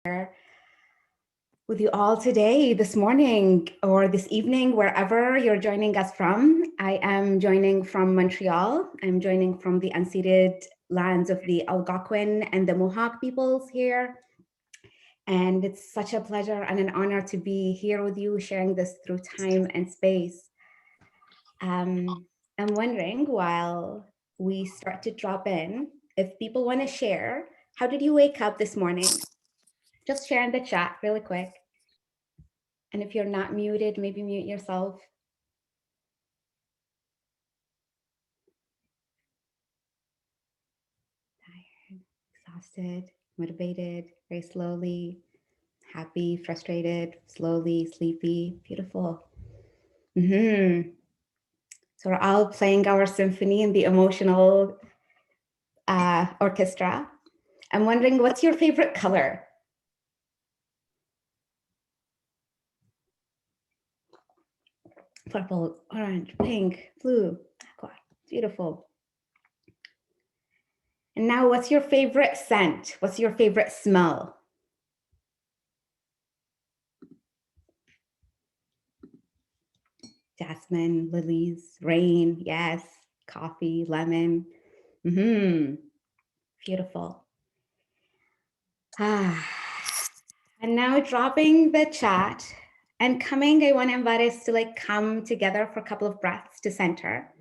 with you all today, this morning, or this evening, wherever you're joining us from. I am joining from Montreal. I'm joining from the unceded lands of the Algonquin and the Mohawk peoples here. And it's such a pleasure and an honor to be here with you, sharing this through time and space. I'm wondering, while we start to drop in, if people want to share, how did you wake up this morning? Just share in the chat really quick. And if you're not muted, maybe mute yourself. Tired, exhausted, motivated, very slowly, happy, frustrated, slowly, sleepy, beautiful. So we're all playing our symphony in the emotional orchestra. I'm wondering, what's your favorite color? Purple, orange, pink, blue, aqua, beautiful. And now, what's your favorite scent? What's your favorite smell? Jasmine, lilies, rain, yes, coffee, lemon. Beautiful. And now dropping the chat and coming, I want to invite us to come together for a couple of breaths to center.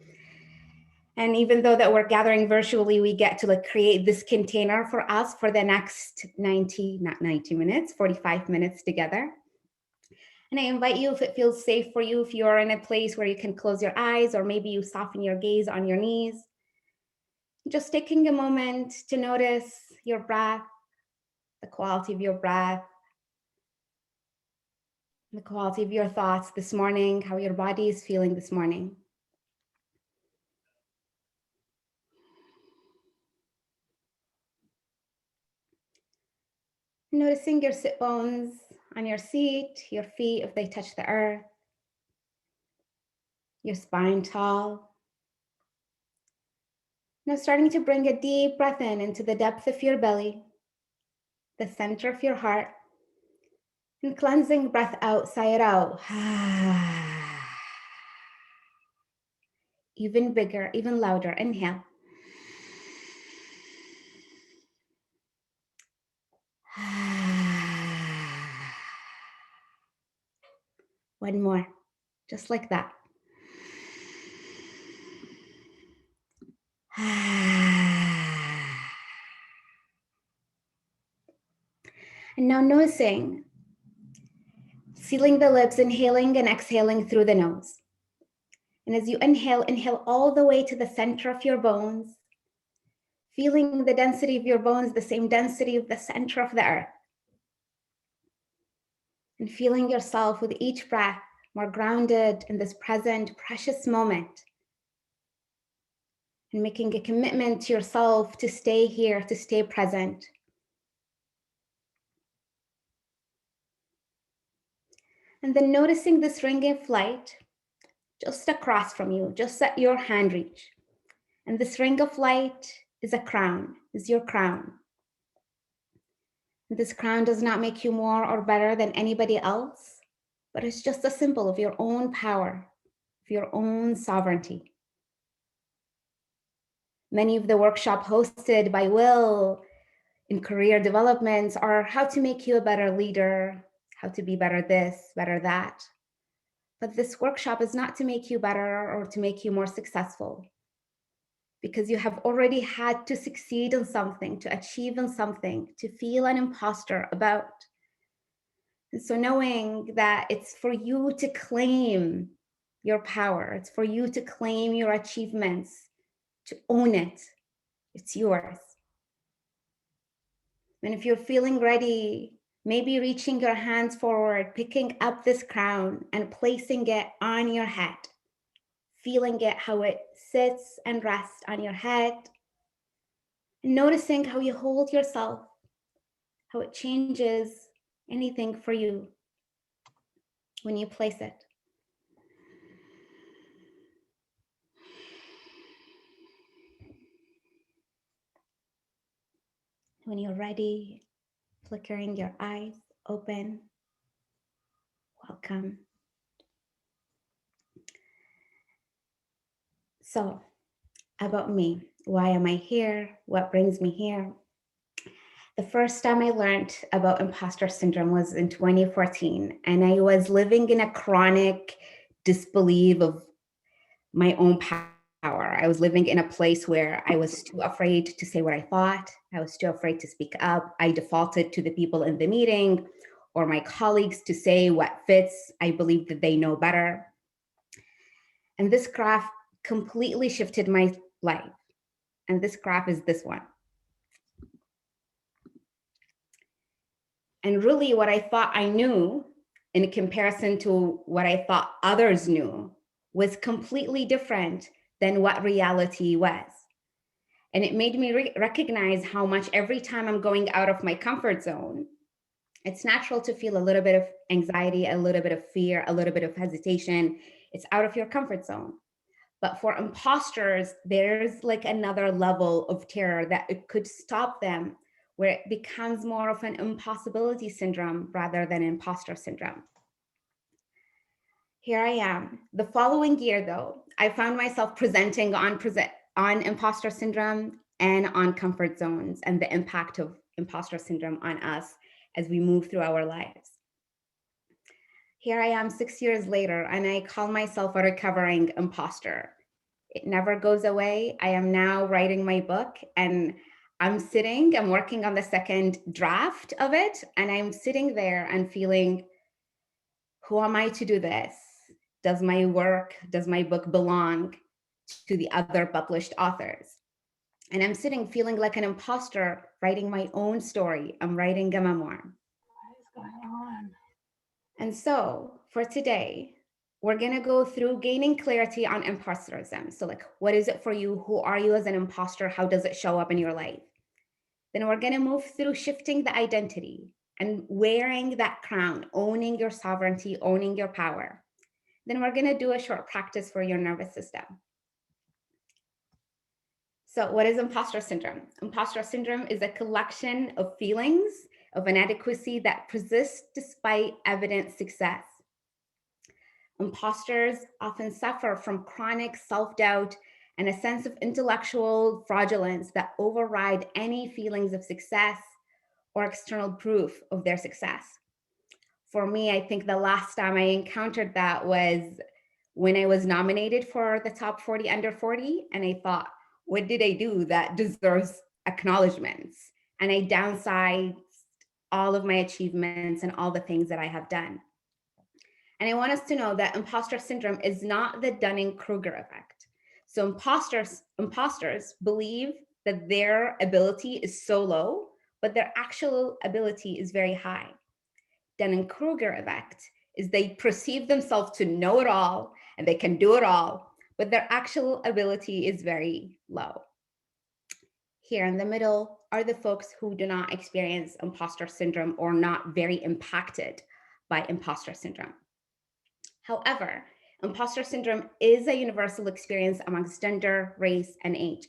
And even though that we're gathering virtually, we get to create this container for us for the next 45 minutes together. And I invite you, if it feels safe for you, if you're in a place where you can close your eyes, or maybe you soften your gaze on your knees, just taking a moment to notice your breath, the quality of your breath, the quality of your thoughts this morning, how your body is feeling this morning. Noticing your sit bones on your seat, your feet if they touch the earth, your spine tall. Now starting to bring a deep breath in into the depth of your belly, the center of your heart, and cleansing breath out, sigh it out. Even bigger, even louder. Inhale. One more, just like that. And now noticing, sealing the lips, inhaling and exhaling through the nose. And as you inhale, inhale all the way to the center of your bones, feeling the density of your bones, the same density of the center of the earth. And feeling yourself with each breath more grounded in this present, precious moment. And making a commitment to yourself to stay here, to stay present. And then noticing this ring of light just across from you, just at your hand reach. And this ring of light is a crown, is your crown. And this crown does not make you more or better than anybody else, but it's just a symbol of your own power, of your own sovereignty. Many of the workshops hosted by Will in career developments are how to make you a better leader, how to be better this, better that. But this workshop is not to make you better or to make you more successful, because you have already had to succeed in something, to achieve in something, to feel an imposter about. And so knowing that it's for you to claim your power, it's for you to claim your achievements, to own it, it's yours. And if you're feeling ready, maybe reaching your hands forward, picking up this crown and placing it on your head, feeling it, how it sits and rests on your head, and noticing how you hold yourself, how it changes anything for you when you place it. When you're ready, Flickering your eyes open. Welcome. So, about me, why am I here? What brings me here? The first time I learned about imposter syndrome was in 2014, and I was living in a chronic disbelief of my own power. I was living in a place where I was too afraid to say what I thought. I was too afraid to speak up. I defaulted to the people in the meeting or my colleagues to say what fits. I believed that they know better. And this graph completely shifted my life. And this graph is this one. And really, what I thought I knew in comparison to what I thought others knew was completely different than what reality was. And it made me recognize how much every time I'm going out of my comfort zone, it's natural to feel a little bit of anxiety, a little bit of fear, a little bit of hesitation. It's out of your comfort zone. But for imposters, there's like another level of terror that it could stop them, where it becomes more of an impossibility syndrome rather than imposter syndrome. Here I am. The following year, though, I found myself presenting on imposter syndrome and on comfort zones and the impact of imposter syndrome on us as we move through our lives. Here I am 6 years later, and I call myself a recovering imposter. It never goes away. I am now writing my book, and I'm working on the second draft of it, and I'm sitting there and feeling, who am I to do this? Does my book belong to the other published authors? And I'm sitting feeling like an imposter writing my own story. I'm writing a memoir. What is going on? And so for today, we're going to go through gaining clarity on imposterism. So like, what is it for you? Who are you as an imposter? How does it show up in your life? Then we're going to move through shifting the identity and wearing that crown, owning your sovereignty, owning your power. Then we're going to do a short practice for your nervous system. So what is imposter syndrome? Imposter syndrome is a collection of feelings of inadequacy that persist despite evident success. Imposters often suffer from chronic self-doubt and a sense of intellectual fraudulence that override any feelings of success or external proof of their success. For me, I think the last time I encountered that was when I was nominated for the top 40 under 40. And I thought, what did I do that deserves acknowledgements? And I downsized all of my achievements and all the things that I have done. And I want us to know that imposter syndrome is not the Dunning-Kruger effect. So imposters believe that their ability is so low, but their actual ability is very high. Dunning-Kruger effect is they perceive themselves to know it all and they can do it all, but their actual ability is very low. Here in the middle are the folks who do not experience imposter syndrome or not very impacted by imposter syndrome. However, imposter syndrome is a universal experience amongst gender, race, and age.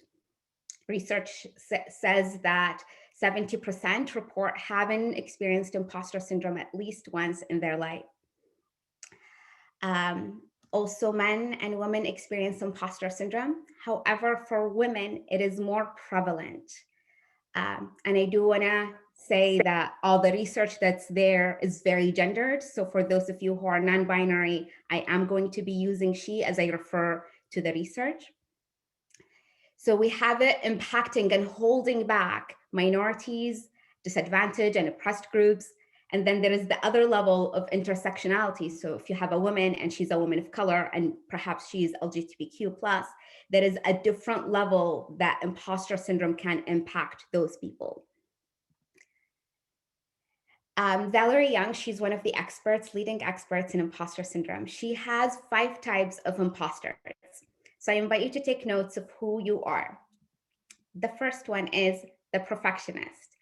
Research says that 70% report having experienced imposter syndrome at least once in their life. Also, men and women experience imposter syndrome. However, for women, it is more prevalent. And I do want to say that all the research that's there is very gendered. So for those of you who are non-binary, I am going to be using she as I refer to the research. So we have it impacting and holding back minorities, disadvantaged and oppressed groups. And then there is the other level of intersectionality. So if you have a woman and she's a woman of color and perhaps she's LGBTQ+, there is a different level that imposter syndrome can impact those people. Valerie Young, she's one of the leading experts in imposter syndrome. She has 5 types of imposters. So I invite you to take notes of who you are. The first one is the perfectionist.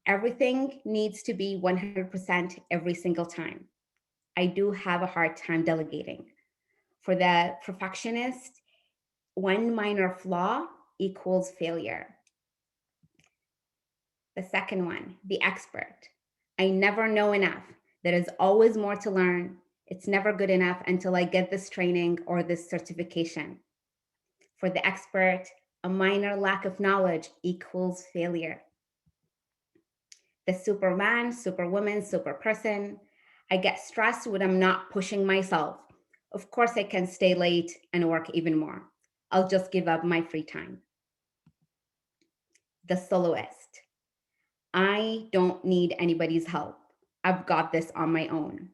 Everything needs to be 100% every single time. I do have a hard time delegating. For the perfectionist, one minor flaw equals failure. The second one, the expert. I never know enough. There is always more to learn. It's never good enough until I get this training or this certification. For the expert, a minor lack of knowledge equals failure. The superman, superwoman, superperson. I get stressed when I'm not pushing myself. Of course, I can stay late and work even more. I'll just give up my free time. The soloist. I don't need anybody's help. I've got this on my own.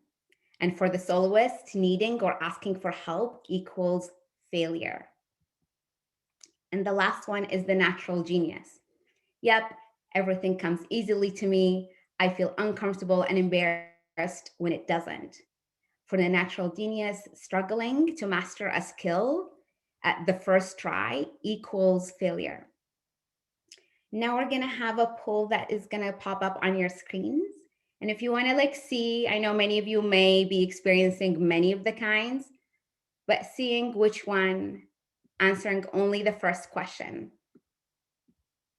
And for the soloist, needing or asking for help equals failure. And the last one is the natural genius. Yep, everything comes easily to me. I feel uncomfortable and embarrassed when it doesn't. For the natural genius, struggling to master a skill at the first try equals failure. Now we're gonna have a poll that is gonna pop up on your screens. And if you wanna see, I know many of you may be experiencing many of the kinds, but seeing which one, answering only the first question.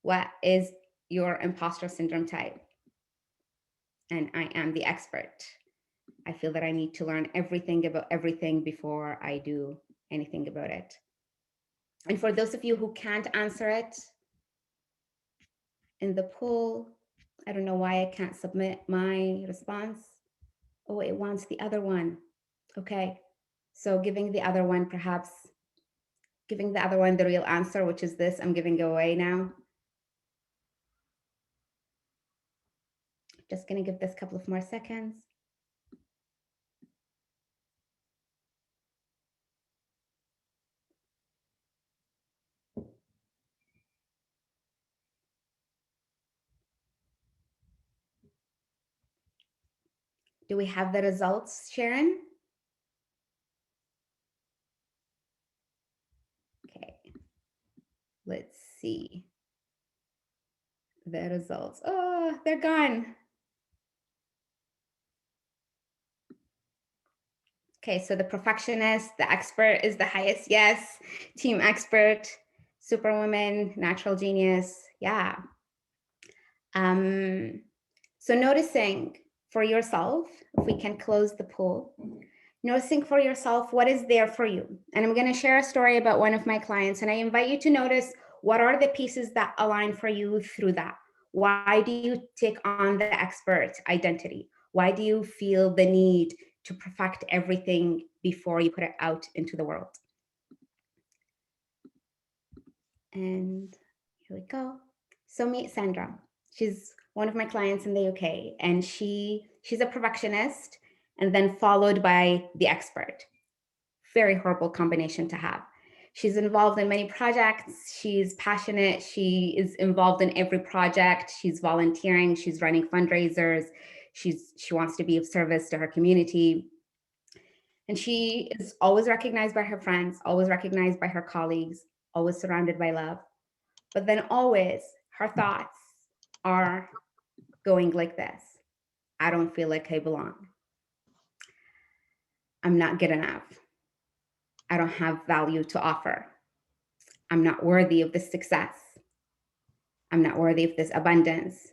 What is your imposter syndrome type? And I am the expert. I feel that I need to learn everything about everything before I do anything about it. And for those of you who can't answer it in the poll, I don't know why I can't submit my response. Oh, it wants the other one. Okay. So giving the other one, perhaps giving the other one the real answer, which is this, I'm giving away now. Just gonna give this a couple of more seconds. Do we have the results, Sharon? Okay, let's see the results. Oh, they're gone. Okay, so the perfectionist, the expert is the highest yes. Team expert, superwoman, natural genius, yeah. So noticing for yourself, if we can close the poll, noticing for yourself what is there for you. And I'm gonna share a story about one of my clients, and I invite you to notice what are the pieces that align for you through that. Why do you take on the expert identity? Why do you feel the need to perfect everything before you put it out into the world? And here we go. So meet Sandra. She's one of my clients in the UK, and she's a perfectionist and then followed by the expert. Very horrible combination to have. She's involved in many projects. She's passionate. She is involved in every project. She's volunteering. She's running fundraisers. She wants to be of service to her community. And she is always recognized by her friends, always recognized by her colleagues, always surrounded by love. But then always her thoughts are going like this. I don't feel like I belong. I'm not good enough. I don't have value to offer. I'm not worthy of this success. I'm not worthy of this abundance.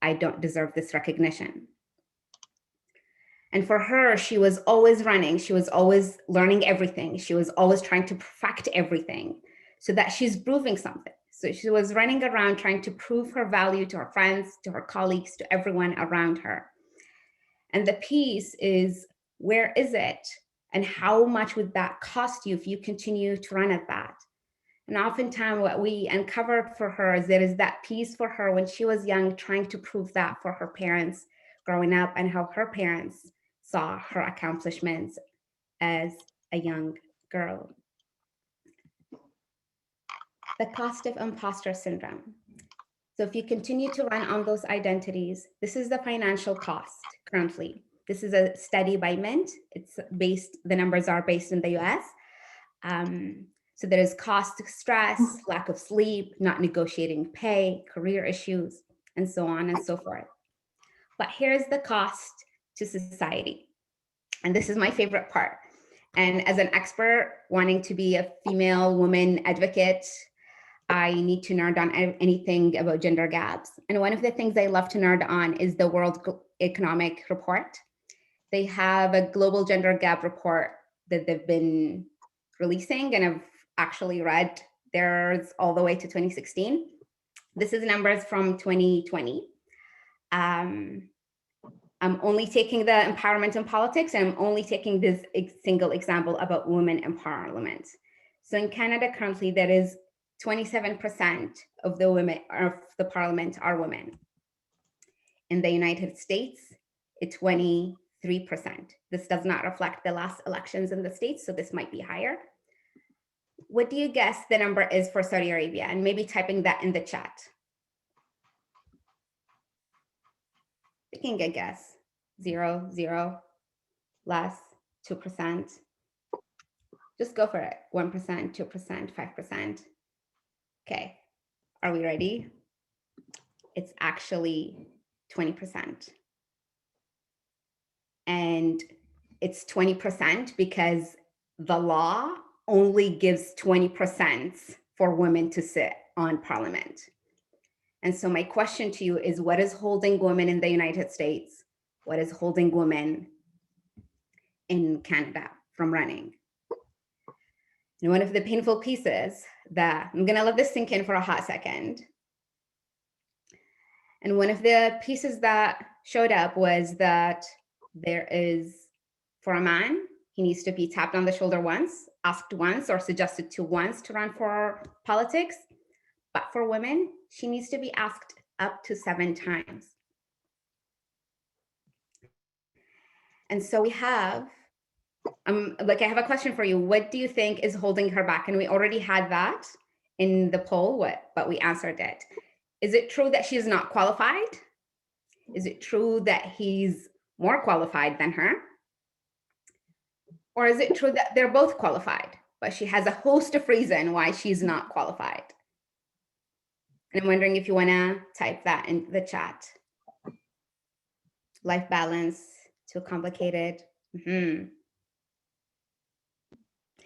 I don't deserve this recognition. And for her, she was always running. She was always learning everything. She was always trying to perfect everything so that she's proving something. So she was running around trying to prove her value to her friends, to her colleagues, to everyone around her. And the piece is, where is it? And how much would that cost you if you continue to run at that? And oftentimes what we uncovered for her is there is that piece for her when she was young, trying to prove that for her parents growing up and how her parents saw her accomplishments as a young girl. The cost of imposter syndrome. So if you continue to run on those identities, this is the financial cost currently. This is a study by Mint. It's based, the numbers are based in the US. So there is cost, stress, lack of sleep, not negotiating pay, career issues, and so on and so forth. But here's the cost to society. And this is my favorite part. And as an expert wanting to be a female woman advocate, I need to nerd on anything about gender gaps. And one of the things I love to nerd on is the World Economic Report. They have a global gender gap report that they've been releasing, and I've actually read theirs all the way to 2016. This is numbers from 2020. I'm only taking the empowerment in politics, and I'm only taking this single example about women in parliament. So in Canada currently, there is 27% of the women of the parliament are women. In the United States, it's 23%. This does not reflect the last elections in the States, so this might be higher. What do you guess the number is for Saudi Arabia? And maybe typing that in the chat. Taking a guess. 0, 0, less, 2%. Just go for it. 1%, 2%, 5%. Okay, are we ready? It's actually 20%. And it's 20% because the law only gives 20% for women to sit on parliament. And so my question to you is, what is holding women in the United States? What is holding women in Canada from running? And one of the painful pieces that I'm gonna let this sink in for a hot second. And one of the pieces that showed up was that there is, for a man, he needs to be tapped on the shoulder once, asked once, or suggested to once to run for politics. But for women, she needs to be asked up to 7 times. And so we have, I have a question for you. What do you think is holding her back? And we already had that in the poll, but we answered it. Is it true that she's not qualified? Is it true that he's more qualified than her? Or is it true that they're both qualified, but she has a host of reasons why she's not qualified? And I'm wondering if you want to type that in the chat. Life balance, too complicated.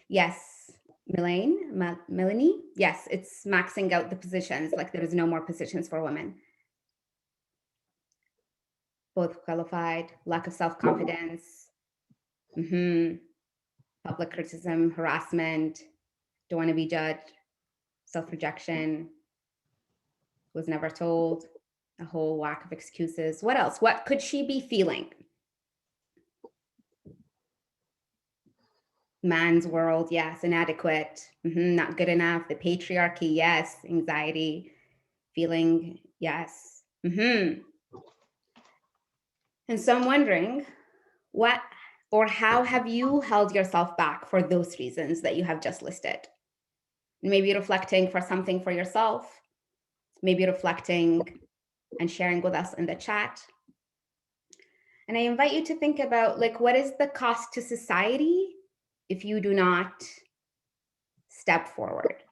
Yes, Melanie? Yes, it's maxing out the positions, like there is no more positions for women. Both qualified, lack of self-confidence, public criticism, harassment, don't want to be judged, self-rejection, was never told, a whole whack of excuses. What else? What could she be feeling? Man's world, yes. Inadequate, not good enough. The patriarchy, yes. Anxiety, feeling, yes. And so I'm wondering, what or how have you held yourself back for those reasons that you have just listed? Maybe reflecting for something for yourself, maybe reflecting and sharing with us in the chat. And I invite you to think about, like, what is the cost to society if you do not step forward?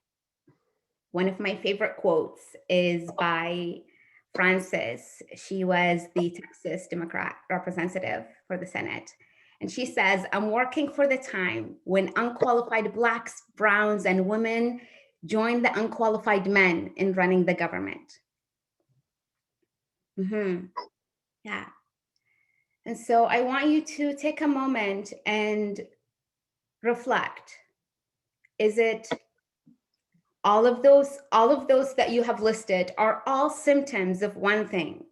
One of my favorite quotes is by Frances. She was the Texas Democrat representative for the Senate. And she says, I'm working for the time when unqualified Blacks, Browns, and women join the unqualified men in running the government. Yeah. And so I want you to take a moment and reflect. Is it all of those that you have listed are all symptoms of one thing?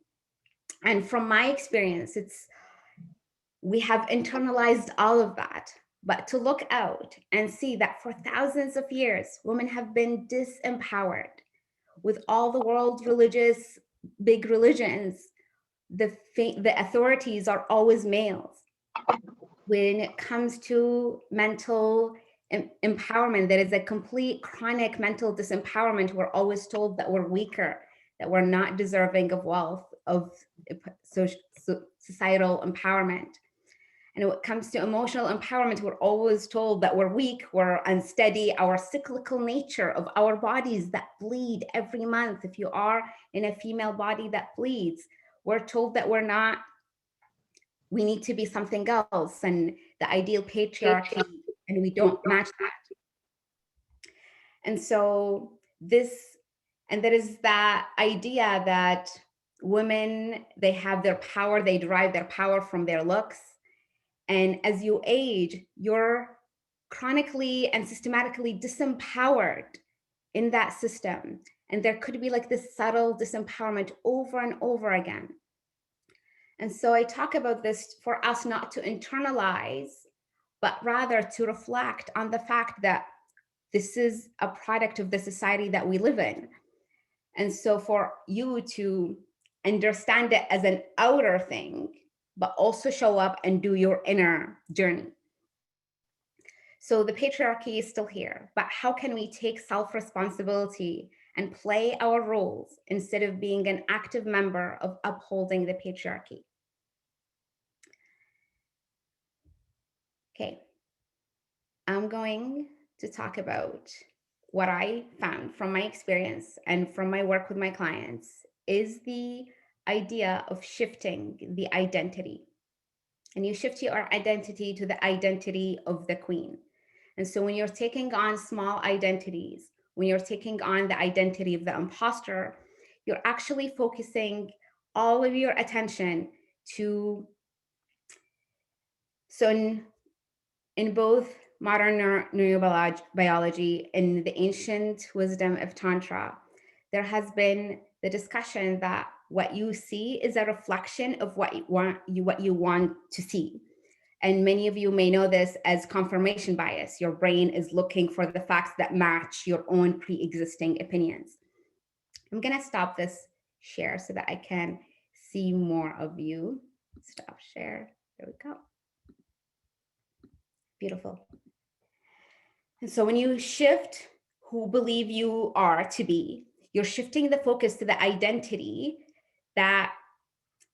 And from my experience, we have internalized all of that. But to look out and see that for thousands of years, women have been disempowered. With all the world's big religions, the authorities are always males. When it comes to mental empowerment, there is a complete chronic mental disempowerment. We're always told that we're weaker, that we're not deserving of wealth, of societal empowerment. And when it comes to emotional empowerment, we're always told that we're weak, we're unsteady, our cyclical nature of our bodies that bleed every month. If you are in a female body that bleeds, we're told that we're not, we need to be something else, and the ideal patriarchy, and we don't match that. And so this, and there is that idea that women, they have their power, they derive their power from their looks. And as you age, you're chronically and systematically disempowered in that system. And there could be like this subtle disempowerment over and over again. And so I talk about this for us not to internalize, but rather to reflect on the fact that this is a product of the society that we live in. And so for you to understand it as an outer thing, but also show up and do your inner journey. So the patriarchy is still here, but how can we take self-responsibility and play our roles instead of being an active member of upholding the patriarchy? Okay, I'm going to talk about what I found from my experience and from my work with my clients is the idea of shifting the identity. And you shift your identity to the identity of the queen. And so when you're taking on small identities, when you're taking on the identity of the imposter, you're actually focusing all of your attention to, so in both modern neurobiology and the ancient wisdom of Tantra, there has been the discussion that what you see is a reflection of what you want to see. And many of you may know this as confirmation bias. Your brain is looking for the facts that match your own pre-existing opinions. I'm gonna stop this share so that I can see more of you. Stop share, there we go. Beautiful. And so when you shift who believe you are to be, you're shifting the focus to the identity that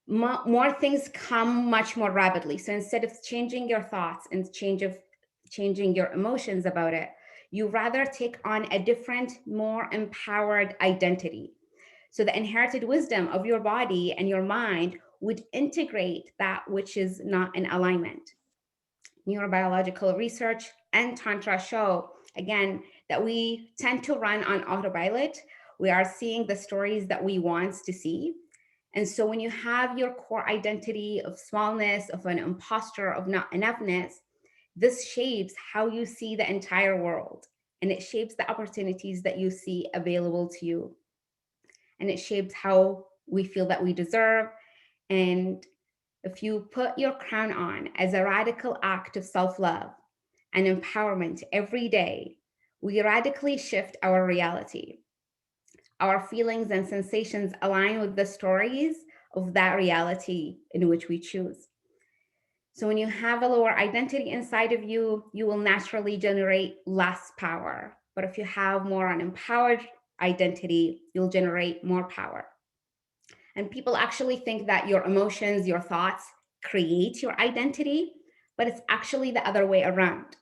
more things come much more rapidly. So instead of changing your thoughts and changing your emotions about it, you rather take on a different, more empowered identity. So the inherited wisdom of your body and your mind would integrate that which is not in alignment. Neurobiological research and Tantra show, again, that we tend to run on autopilot. We are seeing the stories that we want to see. And so when you have your core identity of smallness, of an imposter, of not enoughness, this shapes how you see the entire world. And it shapes the opportunities that you see available to you. And it shapes how we feel that we deserve. And if you put your crown on as a radical act of self-love and empowerment every day, we radically shift our reality. Our feelings and sensations align with the stories of that reality in which we choose. So when you have a lower identity inside of you, you will naturally generate less power. But if you have more an empowered identity, you'll generate more power. And people actually think that your emotions, your thoughts create your identity, but it's actually the other way around.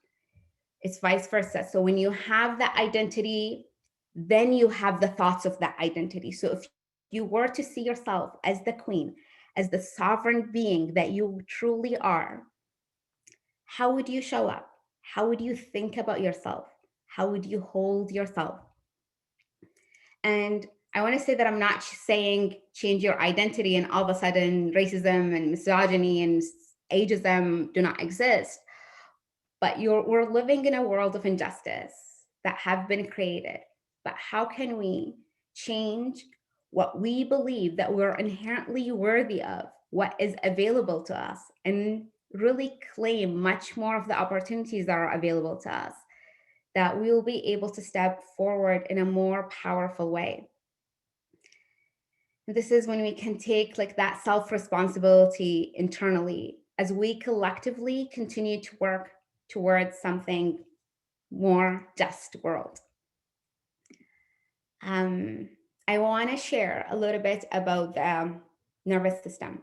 It's vice versa. So when you have that identity, then you have the thoughts of that identity. So if you were to see yourself as the queen, as the sovereign being that you truly are, how would you show up? How would you think about yourself? How would you hold yourself? And I want to say that I'm not saying change your identity and all of a sudden racism and misogyny and ageism do not exist. But we're living in a world of injustice that have been created. But how can we change what we believe that we're inherently worthy of, what is available to us, and really claim much more of the opportunities that are available to us, that we will be able to step forward in a more powerful way. And this is when we can take like that self-responsibility internally as we collectively continue to work towards something more just world. I want to share a little bit about the nervous system.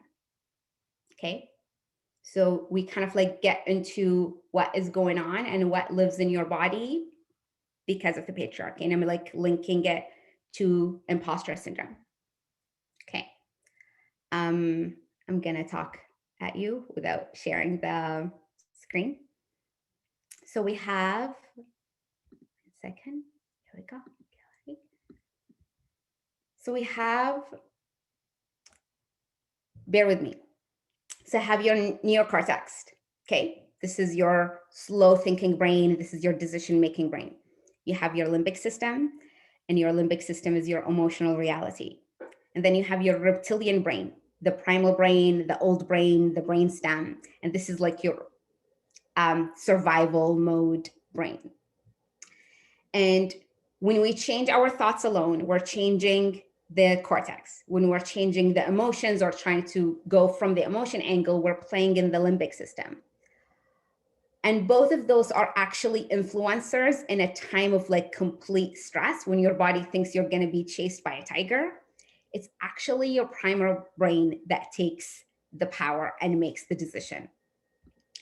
Okay, so we kind of like get into what is going on and what lives in your body because of the patriarchy, and I'm like linking it to imposter syndrome. Okay, I'm gonna talk at you without sharing the screen. So we have, 1 second, here we go. So we have, bear with me. So have your neocortex. Okay. This is your slow thinking brain. This is your decision making brain. You have your limbic system, and your limbic system is your emotional reality. And then you have your reptilian brain, the primal brain, the old brain, the brain stem. And this is like your survival mode brain. And when we change our thoughts alone, we're changing the cortex. When we're changing the emotions or trying to go from the emotion angle, we're playing in the limbic system. And both of those are actually influencers in a time of like complete stress when your body thinks you're going to be chased by a tiger. It's actually your primal brain that takes the power and makes the decision.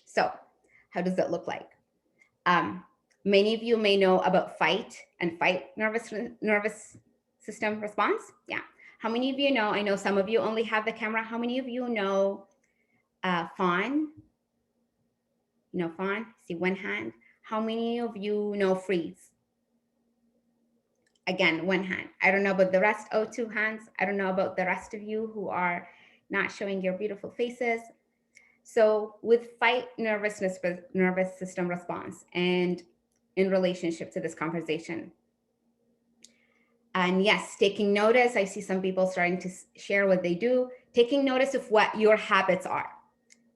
So, how does it look like? Many of you may know about fight and fight nervous system response. Yeah. How many of you know? I know some of you only have the camera. How many of you know fawn? You know fawn? See one hand. How many of you know freeze? Again, one hand. I don't know about the rest. Oh, two hands. I don't know about the rest of you who are not showing your beautiful faces. So with fight nervous system response and in relationship to this conversation. And yes, taking notice. I see some people starting to share what they do, taking notice of what your habits are.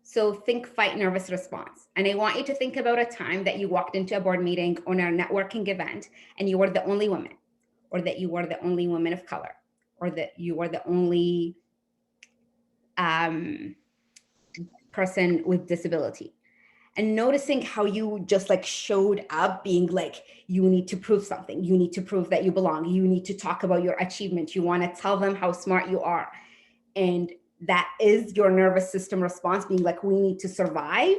So think fight nervous response. And I want you to think about a time that you walked into a board meeting or a networking event and you were the only woman, or that you were the only woman of color, or that you were the only person with disability. And noticing how you just like showed up being like, you need to prove something. You need to prove that you belong. You need to talk about your achievement. You want to tell them how smart you are. And that is your nervous system response being like, we need to survive.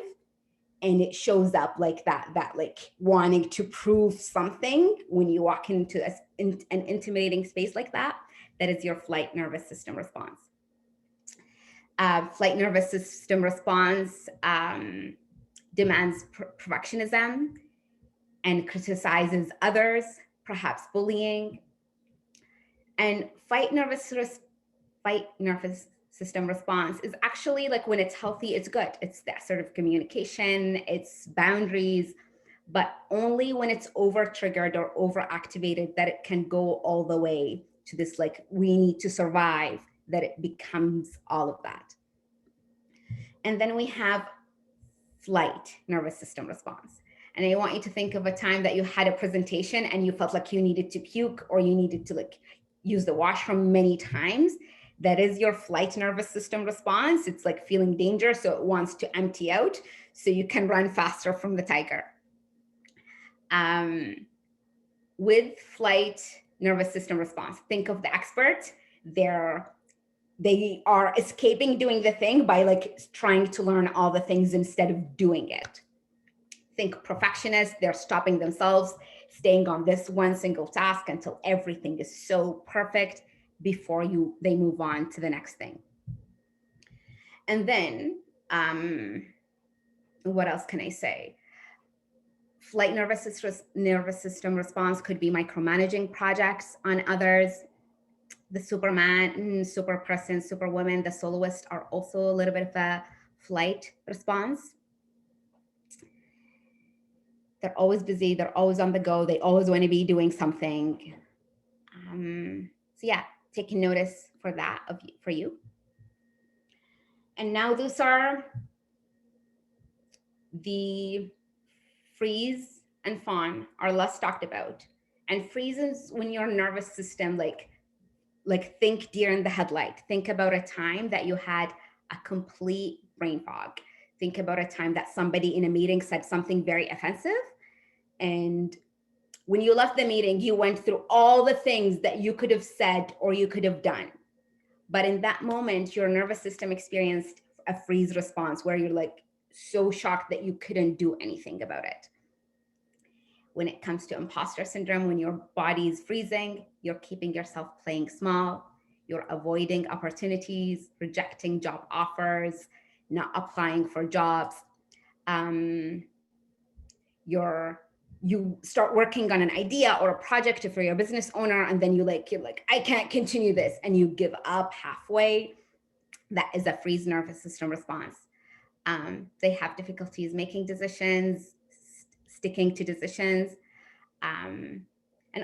And it shows up like that like wanting to prove something when you walk into an intimidating space like that. That is your flight nervous system response. Flight nervous system response demands perfectionism and criticizes others, perhaps bullying. And fight nervous system response is actually like when it's healthy, it's good. It's the assertive communication, it's boundaries, but only when it's over triggered or over activated that it can go all the way to this like we need to survive, that it becomes all of that. And then we have flight nervous system response. And I want you to think of a time that you had a presentation and you felt like you needed to puke or you needed to like use the washroom many times. That is your flight nervous system response. It's like feeling danger, so it wants to empty out so you can run faster from the tiger. With flight nervous system response, think of the expert. They are escaping doing the thing by like trying to learn all the things instead of doing it. Think perfectionist, they're stopping themselves, staying on this one single task until everything is so perfect before they move on to the next thing. And then, what else can I say? Flight nervous system response could be micromanaging projects on others. The Superman, super person, superwoman, the soloist are also a little bit of a flight response. They're always busy. They're always on the go. They always want to be doing something. So yeah, taking notice for that for you. And now those are the freeze and fawn are less talked about. And freeze is when your nervous system like think deer in the headlight. Think about a time that you had a complete brain fog. Think about a time that somebody in a meeting said something very offensive. And when you left the meeting, you went through all the things that you could have said or you could have done. But in that moment, your nervous system experienced a freeze response where you're like so shocked that you couldn't do anything about it. When it comes to imposter syndrome, when your body is freezing, you're keeping yourself playing small, you're avoiding opportunities, rejecting job offers, not applying for jobs. You're you start working on an idea or a project if you're a business owner, and then you're like, I can't continue this, and you give up halfway. That is a freeze nervous system response. They have difficulties making decisions, sticking to decisions, and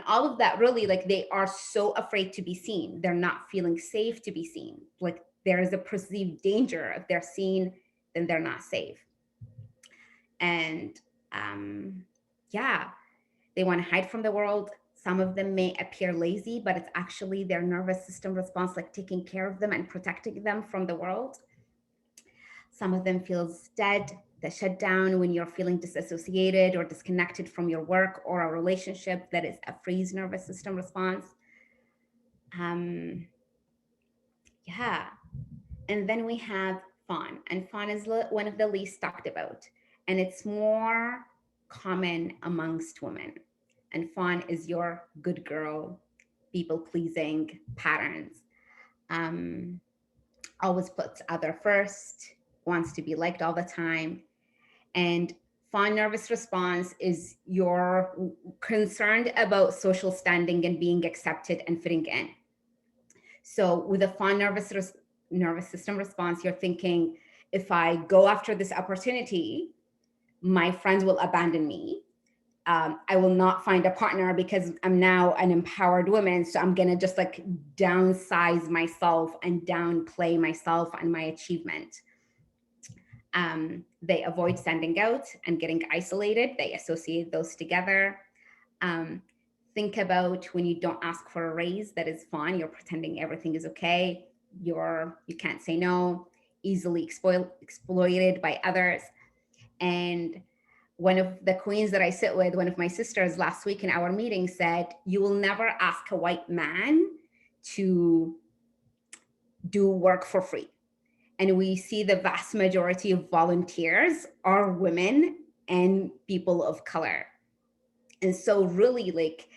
all of that. Really, like, they are so afraid to be seen. They're not feeling safe to be seen. Like, there is a perceived danger. If they're seen, then they're not safe. And yeah, they want to hide from the world. Some of them may appear lazy, but it's actually their nervous system response, like taking care of them and protecting them from the world. Some of them feels dead, the shutdown when you're feeling disassociated or disconnected from your work or a relationship. That is a freeze nervous system response. Yeah. And then we have fawn, and fawn is one of the least talked about, and it's more common amongst women. And fawn is your good girl, people pleasing patterns. Um, Always puts other first, wants to be liked all the time. And fawn nervous response is you're concerned about social standing and being accepted and fitting in. So with a fawn nervous system response, you're thinking, if I go after this opportunity, my friends will abandon me. I will not find a partner because I'm now an empowered woman. So I'm going to just like downsize myself and downplay myself and my achievement. They avoid standing out and getting isolated. They associate those together. Think about when you don't ask for a raise. That is fun. You're pretending everything is okay. You can't say no. Easily exploited by others. And one of the queens that I sit with, one of my sisters last week in our meeting said, you will never ask a white man to do work for free. And we see the vast majority of volunteers are women and people of color. And so really, like,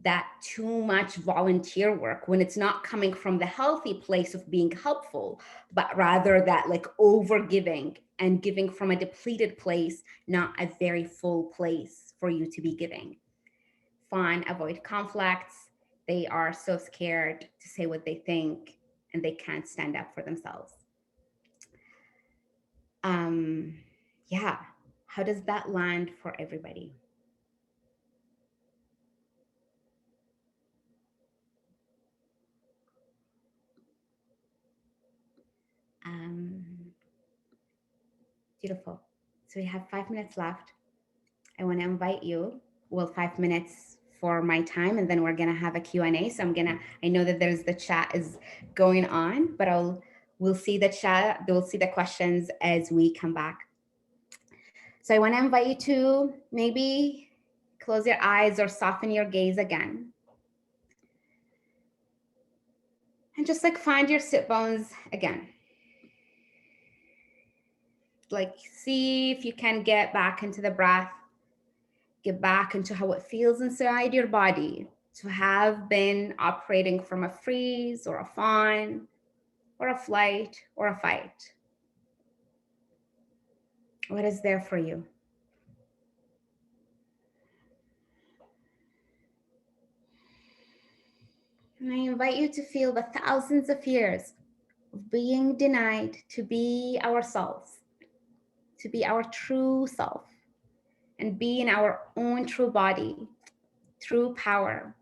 that too much volunteer work, when it's not coming from the healthy place of being helpful, but rather that like over giving and giving from a depleted place, not a very full place for you to be giving. Fawn avoid conflicts. They are so scared to say what they think, and they can't stand up for themselves. Yeah, how does that land for everybody? Beautiful. So we have 5 minutes left. I want to invite you. Well, 5 minutes for my time, and then we're gonna have a Q&A. So I know that there's the chat is going on, but we'll see the chat. We'll see the questions as we come back. So I want to invite you to maybe close your eyes or soften your gaze again. And just like find your sit bones again. Like, see if you can get back into the breath, get back into how it feels inside your body to have been operating from a freeze or a fawn or a flight or a fight. What is there for you? And I invite you to feel the thousands of years of being denied to be ourselves, to be our true self, and be in our own true body, true power,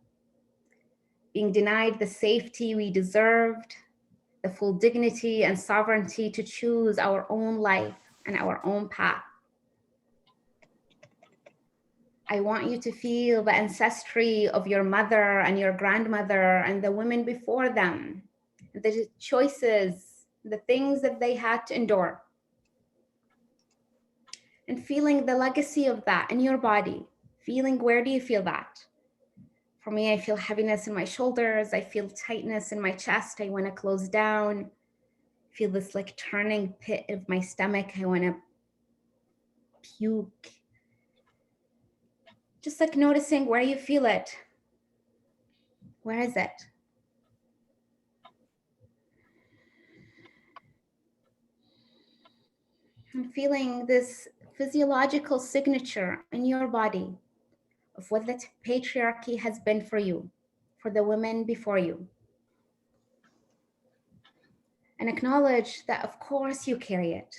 being denied the safety we deserved, the full dignity and sovereignty to choose our own life and our own path. I want you to feel the ancestry of your mother and your grandmother and the women before them, the choices, the things that they had to endure. And feeling the legacy of that in your body, feeling, where do you feel that? For me, I feel heaviness in my shoulders. I feel tightness in my chest. I want to close down. I feel this like turning pit of my stomach. I want to puke. Just like noticing where you feel it. Where is it? And feeling this physiological signature in your body. of what the patriarchy has been for you, for the women before you. And acknowledge that, of course, you carry it,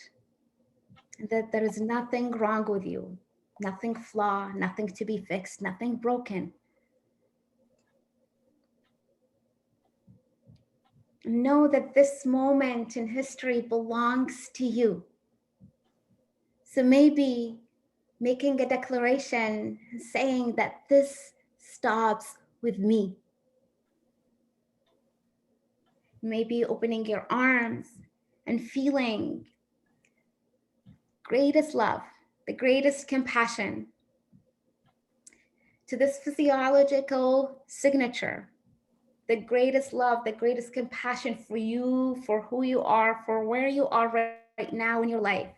and that there is nothing wrong with you, nothing flaw, nothing to be fixed, nothing broken. Know that this moment in history belongs to you. So maybe making a declaration saying that this stops with me. Maybe opening your arms and feeling greatest love, the greatest compassion to this physiological signature, the greatest love, the greatest compassion for you, for who you are, for where you are right now in your life,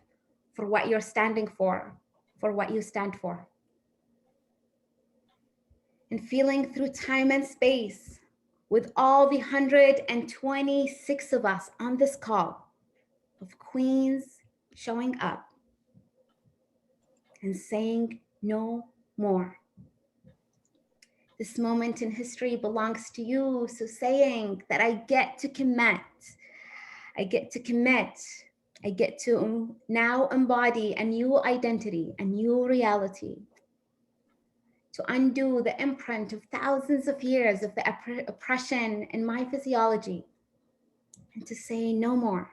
for what you're standing for what you stand for. And feeling through time and space with all the 126 of us on this call of queens showing up and saying no more. This moment in history belongs to you. So saying that I get to commit, I get to commit, I get to now embody a new identity, a new reality, to undo the imprint of thousands of years of the oppression in my physiology, and to say no more,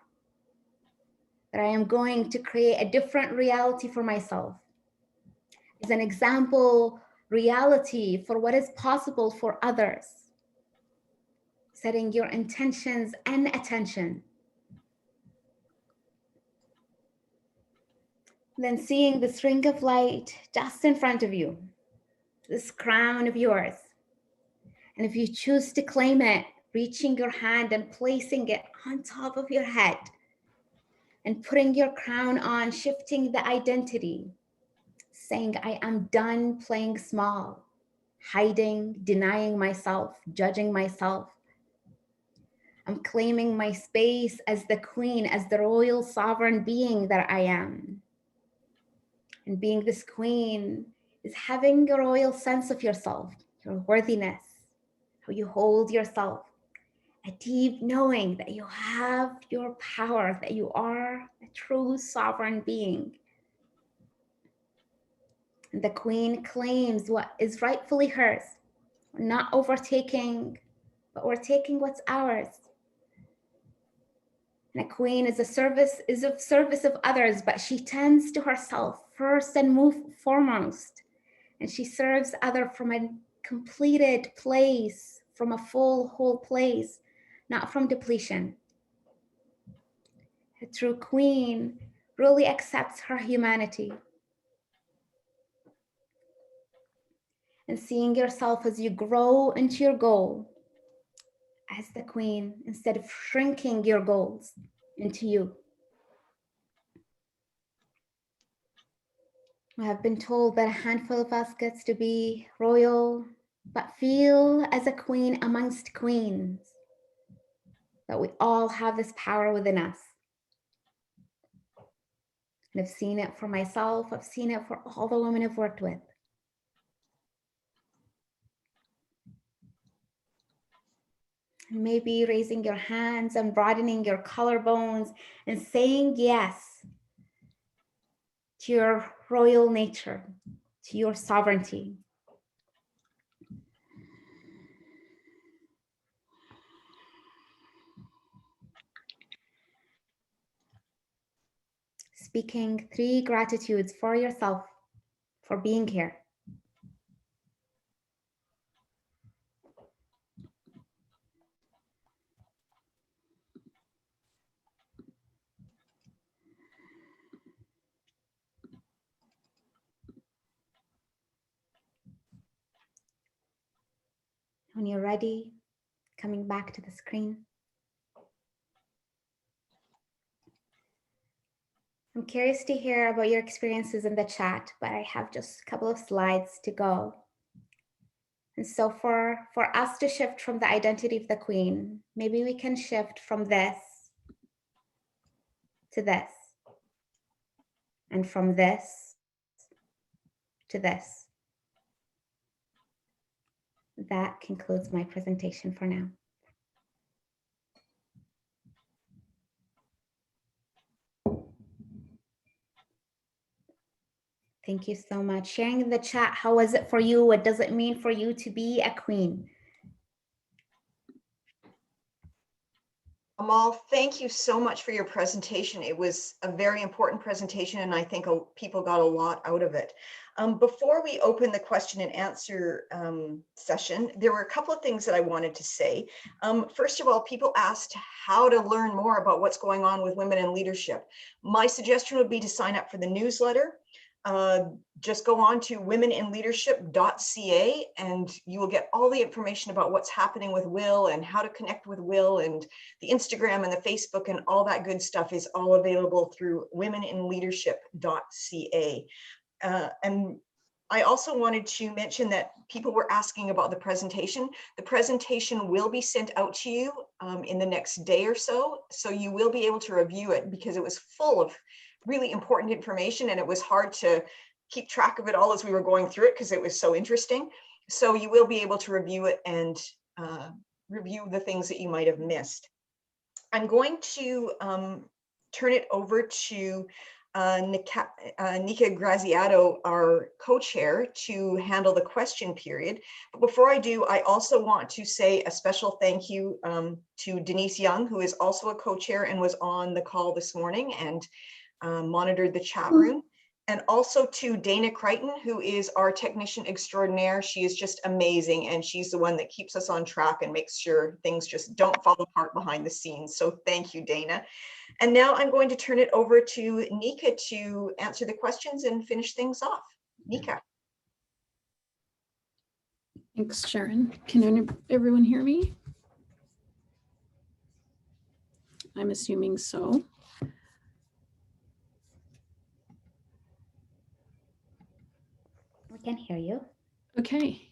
that I am going to create a different reality for myself. As an example, reality for what is possible for others. Setting your intentions and attention. Then seeing this ring of light just in front of you, this crown of yours. And if you choose to claim it, reaching your hand and placing it on top of your head and putting your crown on, shifting the identity, saying, I am done playing small, hiding, denying myself, judging myself. I'm claiming my space as the queen, as the royal sovereign being that I am. And being this queen is having a royal sense of yourself, your worthiness, how you hold yourself, a deep knowing that you have your power, that you are a true sovereign being. And the queen claims what is rightfully hers. We're not overtaking, but we're taking what's ours. And a queen is of service of others, but she tends to herself first and foremost. And she serves others from a completed place, from a full, whole place, not from depletion. A true queen really accepts her humanity. And seeing yourself as you grow into your goal as the queen, instead of shrinking your goals into you. I have been told that a handful of us gets to be royal, but feel as a queen amongst queens, that we all have this power within us. And I've seen it for myself, I've seen it for all the women I've worked with. And maybe raising your hands and broadening your collarbones and saying yes to your royal nature, to your sovereignty. Speaking 3 gratitudes for yourself for being here. When you're ready, coming back to the screen. I'm curious to hear about your experiences in the chat, but I have just a couple of slides to go. And so for us to shift from the identity of the queen, maybe we can shift from this to this, and from this to this. That concludes my presentation for now. Thank you so much. Sharing in the chat, how was it for you? What does it mean for you to be a queen? Amal, thank you so much for your presentation. It was a very important presentation, and I think people got a lot out of it. Before we open the question and answer session, there were a couple of things that I wanted to say. First of all, people asked how to learn more about what's going on with women in leadership. My suggestion would be to sign up for the newsletter. Just go on to womeninleadership.ca and you will get all the information about what's happening with Will and how to connect with Will, and the Instagram and the Facebook and all that good stuff is all available through womeninleadership.ca. And I also wanted to mention that people were asking about the presentation. The presentation will be sent out to you in the next day or so. So you will be able to review it because it was full of really important information and it was hard to keep track of it all as we were going through it because it was so interesting. So you will be able to review it and review the things that you might have missed. I'm going to turn it over to Nika Graziato, our co-chair, to handle the question period. But before I do, I also want to say a special thank you to Denise Young, who is also a co-chair and was on the call this morning and monitored the chat room. And also to Dana Crichton, who is our technician extraordinaire. She is just amazing. And she's the one that keeps us on track and makes sure things just don't fall apart behind the scenes. So thank you, Dana. And now I'm going to turn it over to Nika to answer the questions and finish things off. Nika. Thanks, Sharon. Can everyone hear me? I'm assuming so. We can hear you. Okay.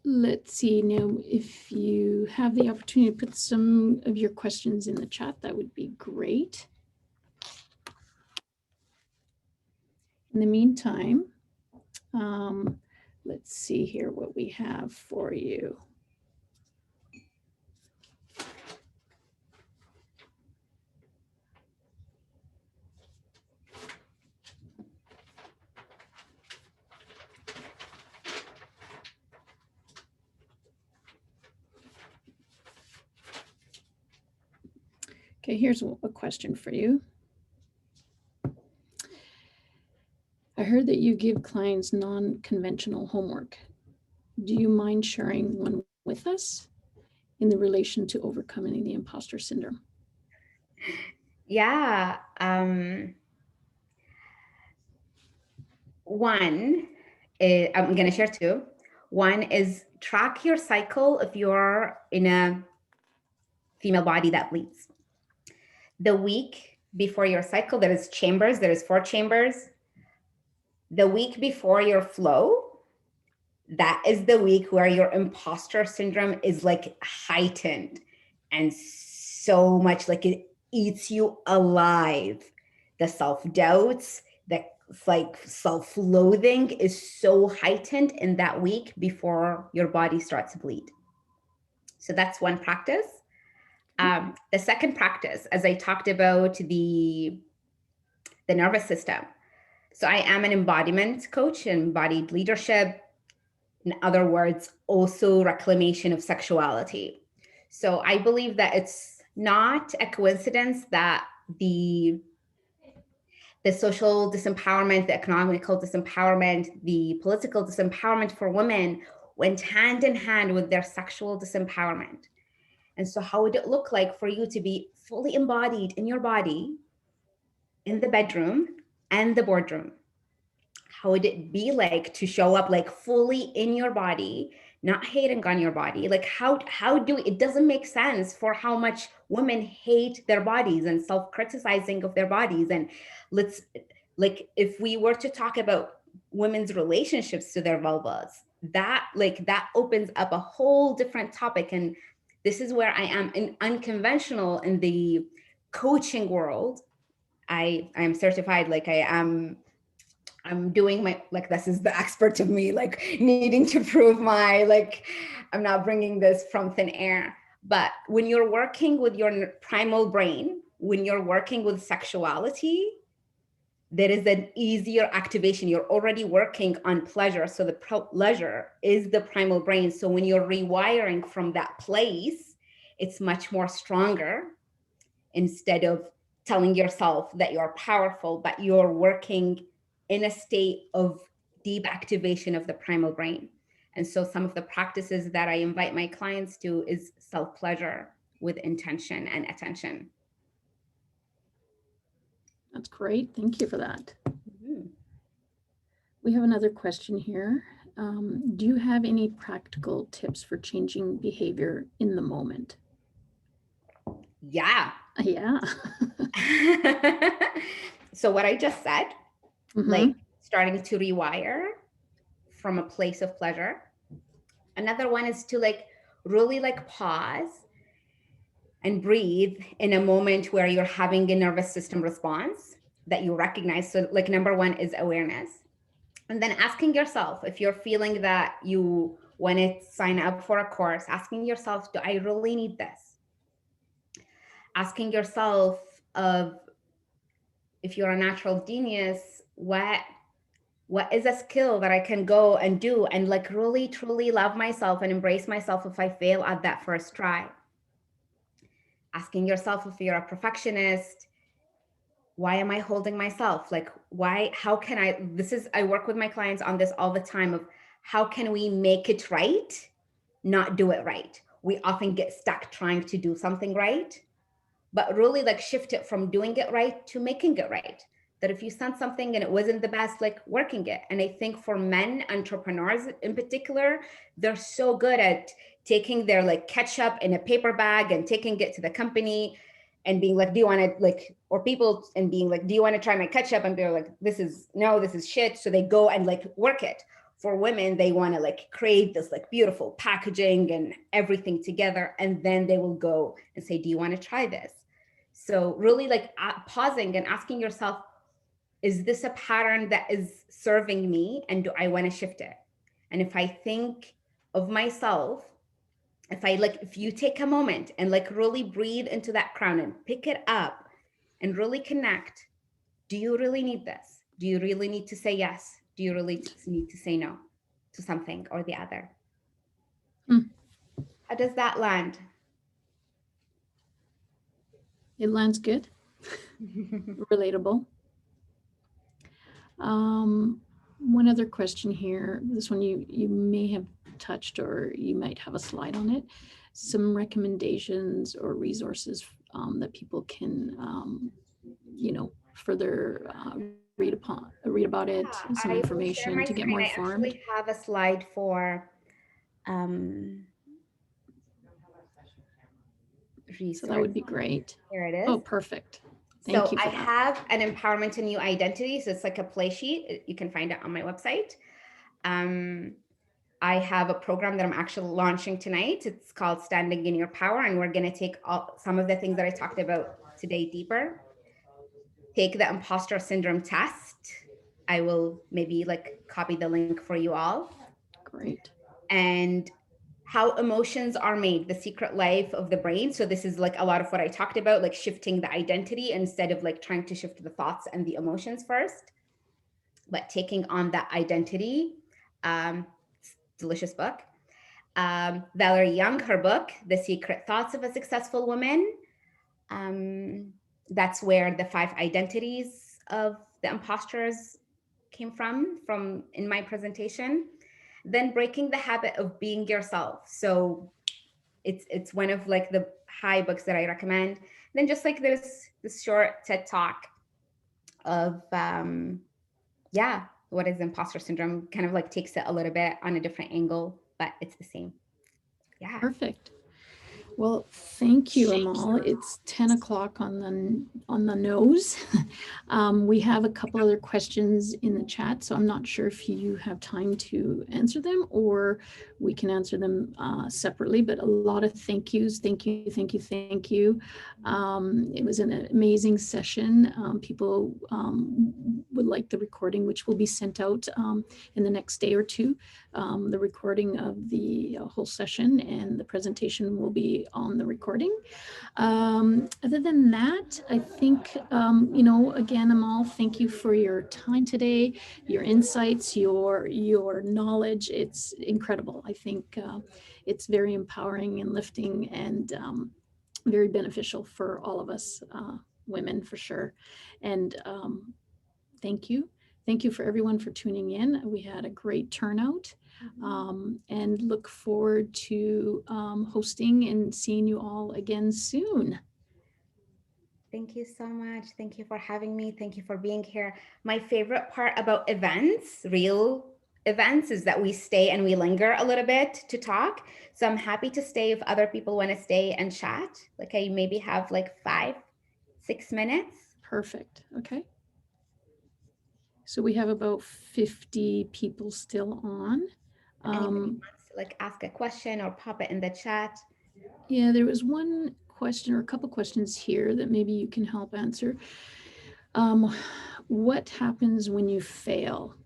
Let's see now if you have the opportunity to put some of your questions in the chat, that would be great. In the meantime, let's see here what we have for you. Okay, here's a question for you. I heard that you give clients non-conventional homework. Do you mind sharing one with us in the relation to overcoming the imposter syndrome? Yeah. One, I'm going to share two. One is track your cycle if you're in a female body that bleeds. The week before your cycle, there is chambers, there is 4 chambers. The week before your flow, that is the week where your imposter syndrome is like heightened and so much like it eats you alive. The self-doubts, the like self-loathing is so heightened in that week before your body starts to bleed. So that's one practice. The second practice, as I talked about the nervous system. So I am an embodiment coach, embodied leadership. In other words, also reclamation of sexuality. So I believe that it's not a coincidence that the social disempowerment, the economical disempowerment, the political disempowerment for women went hand in hand with their sexual disempowerment. And so how would it look like for you to be fully embodied in your body, in the bedroom and the boardroom? How would it be like to show up like fully in your body, not hating on your body? Like how do it doesn't make sense for how much women hate their bodies and self-criticizing of their bodies. And let's like, if we were to talk about women's relationships to their vulvas, that opens up a whole different topic. And this is where I am in unconventional in the coaching world. I am certified, like I am I'm doing my, like, this is the expert of me, like needing to prove my, like, I'm not bringing this from thin air. But when you're working with your primal brain, when you're working with sexuality, there is an easier activation. You're already working on pleasure. So the pleasure is the primal brain. So when you're rewiring from that place, it's much more stronger, instead of telling yourself that you're powerful, but you're working in a state of deep activation of the primal brain. And so some of the practices that I invite my clients to is self-pleasure with intention and attention. That's great. Thank you for that. Mhm. We have another question here. Do you have any practical tips for changing behavior in the moment? Yeah. Yeah. So what I just said, Mhm. like starting to rewire from a place of pleasure. Another one is to like really like pause and breathe in a moment where you're having a nervous system response that you recognize. So like number one is awareness. And then asking yourself, if you're feeling that you want to sign up for a course, asking yourself, do I really need this? Asking yourself of, if you're a natural genius, what is a skill that I can go and do and like really truly love myself and embrace myself if I fail at that first try? Asking yourself, if you're a perfectionist, why am I holding myself? Like, why, how can I work with my clients on this all the time of how can we make it right, not do it right? We often get stuck trying to do something right, but really like shift it from doing it right to making it right. That if you sent something and it wasn't the best, like working it. And I think for men entrepreneurs in particular, they're so good at taking their like ketchup in a paper bag and taking it to the company and being like, do you want to like, or people and being like, do you want to try my ketchup? And they're like, this is shit. So they go and like work it. For women, they want to like create this like beautiful packaging and everything together. And then they will go and say, do you want to try this? So really like pausing and asking yourself, is this a pattern that is serving me? And do I want to shift it? And if I think of myself, if you take a moment and like really breathe into that crown and pick it up and really connect, do you really need this? Do you really need to say yes? Do you really need to say no to something or the other? How does that land? It lands good. Relatable. One other question here. This one you may have touched, or you might have a slide on it. Some recommendations or resources that people can, further read about it, some I will share information my to get screen. more I informed. actually have a slide for resource. So that would be great. Here it is. Oh, perfect. Thank So you for I that. have an empowerment and new identity. So it's like a play sheet. You can find it on my website. I have a program that I'm actually launching tonight. It's called Standing in Your Power. And we're going to take some of the things that I talked about today deeper. Take the imposter syndrome test. I will maybe like copy the link for you all. Great. And how emotions are made, the secret life of the brain. So this is like a lot of what I talked about, like shifting the identity instead of like trying to shift the thoughts and the emotions first, but taking on that identity. Delicious book. Valerie Young, her book, The Secret Thoughts of a Successful Woman. That's where the 5 identities of the imposters came from in my presentation. Then breaking the habit of being yourself. So it's one of like the high books that I recommend. Then just like this short TED talk of what is imposter syndrome, kind of like takes it a little bit on a different angle, but it's the same. Yeah. Perfect. Well, thank you, Amal. It's 10 o'clock on the nose. We have a couple other questions in the chat, so I'm not sure if you have time to answer them or we can answer them separately, but a lot of thank yous. Thank you, thank you, thank you. It was an amazing session. People would like the recording, which will be sent out in the next day or two. The recording of the whole session and the presentation will be on the recording. Other than that, I think, again, Amal, thank you for your time today, your insights, your knowledge. It's incredible. I think it's very empowering and lifting and very beneficial for all of us women, for sure. And thank you. Thank you for everyone for tuning in. We had a great turnout. And look forward to hosting and seeing you all again soon. Thank you so much. Thank you for having me. Thank you for being here. My favorite part about events, real events, is that we stay and we linger a little bit to talk. So I'm happy to stay if other people want to stay and chat. Like I maybe have like 5-6 minutes. Perfect. Okay. So we have about 50 people still on. Anybody wants to like ask a question or pop it in the chat? Yeah, there was one question or a couple questions here that maybe you can help answer. What happens when you fail?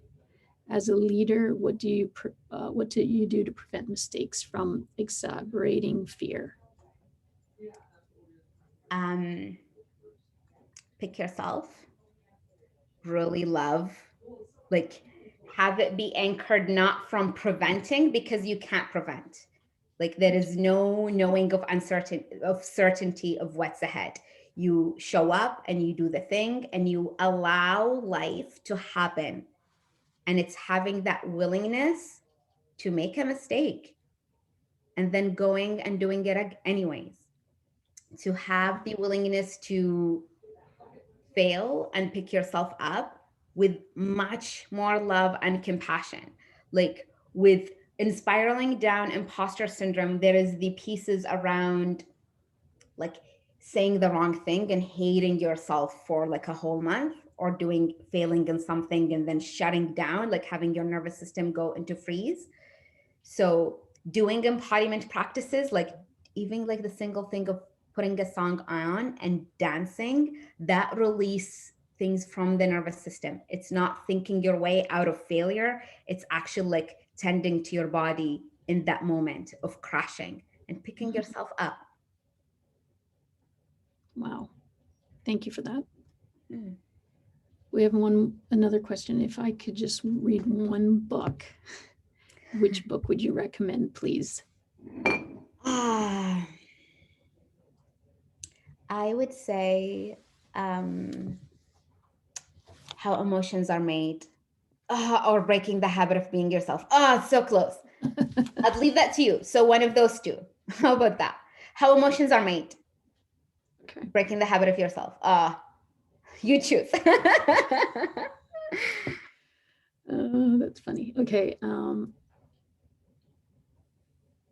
As a leader, what do you do to prevent mistakes from exacerbating fear? Pick yourself. Really love, like have it be anchored not from preventing, because you can't prevent. Like there is no knowing of certainty of what's ahead. You show up and you do the thing and you allow life to happen. And it's having that willingness to make a mistake and then going and doing it anyways. To have the willingness to fail and pick yourself up with much more love and compassion. Like with spiraling down imposter syndrome, there is the pieces around like saying the wrong thing and hating yourself for like a whole month, or failing in something and then shutting down, like having your nervous system go into freeze. So doing embodiment practices, like even like the single thing of putting a song on and dancing, that release things from the nervous system. It's not thinking your way out of failure. It's actually like tending to your body in that moment of crashing and picking yourself up. Wow. Thank you for that. We have another question. If I could just read one book, which book would you recommend, please? I would say How Emotions Are Made, or Breaking the Habit of Being Yourself. So close. I'd leave that to you. So one of those two. How about that? How Emotions Are Made. Okay. Breaking the Habit of Yourself. You choose. That's funny. Okay.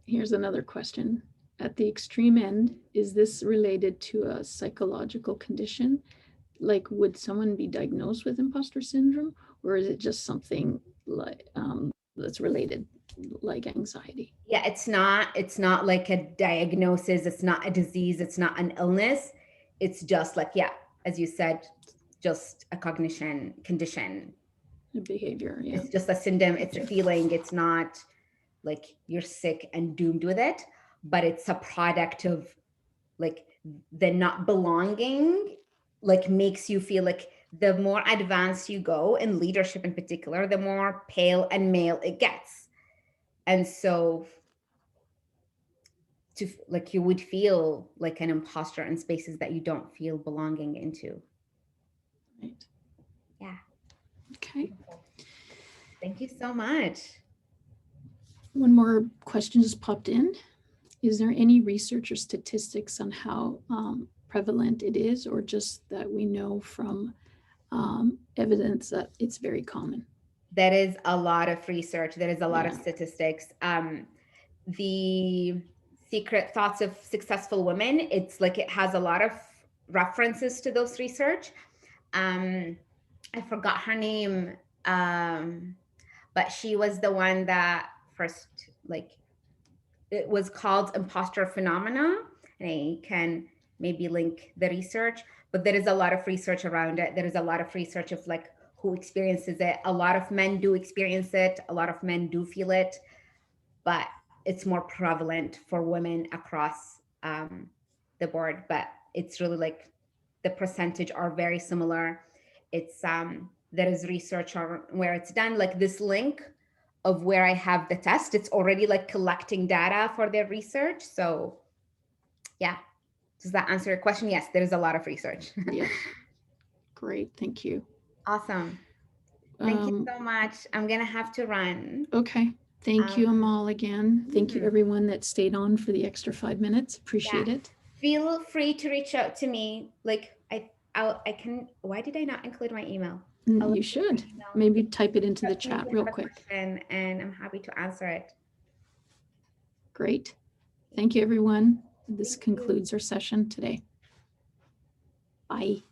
Here's another question. At the extreme end, is this related to a psychological condition? Like, would someone be diagnosed with imposter syndrome, or is it just something like that's related, like anxiety? Yeah, it's not like a diagnosis. It's not a disease. It's not an illness. It's just like, yeah, as you said, just a cognition condition. A behavior, yeah. It's just a symptom. It's a feeling. It's not like you're sick and doomed with it, but it's a product of like the not belonging, like makes you feel like the more advanced you go in leadership in particular, the more pale and male it gets. And so you would feel like an imposter in spaces that you don't feel belonging into. Right. Yeah. Okay. Thank you so much. One more question just popped in. Is there any research or statistics on how prevalent it is, or just that we know from evidence that it's very common? There is a lot of research. There is a lot of statistics. The Secret Thoughts of Successful Women. It's like it has a lot of references to those research. I forgot her name, but she was the one that first, like, it was called Imposter Phenomena, and I can maybe link the research, but there is a lot of research around it. There is a lot of research of like who experiences it. A lot of men do experience it. A lot of men do feel it, but it's more prevalent for women across the board. But it's really like the percentage are very similar. It's there is research on where it's done, like this link of where I have the test, it's already like collecting data for their research. So yeah, does that answer your question? Yes, there is a lot of research. Yes. Great, thank you. Awesome. Thank you so much. I'm gonna have to run. Okay, thank you, Amal, again. Thank you, everyone that stayed on for the extra 5 minutes. Appreciate it. Feel free to reach out to me. Like I can, why did I not include my email? You should. Maybe type it into the chat real quick. And I'm happy to answer it. Great. Thank you, everyone. This concludes our session today. Bye.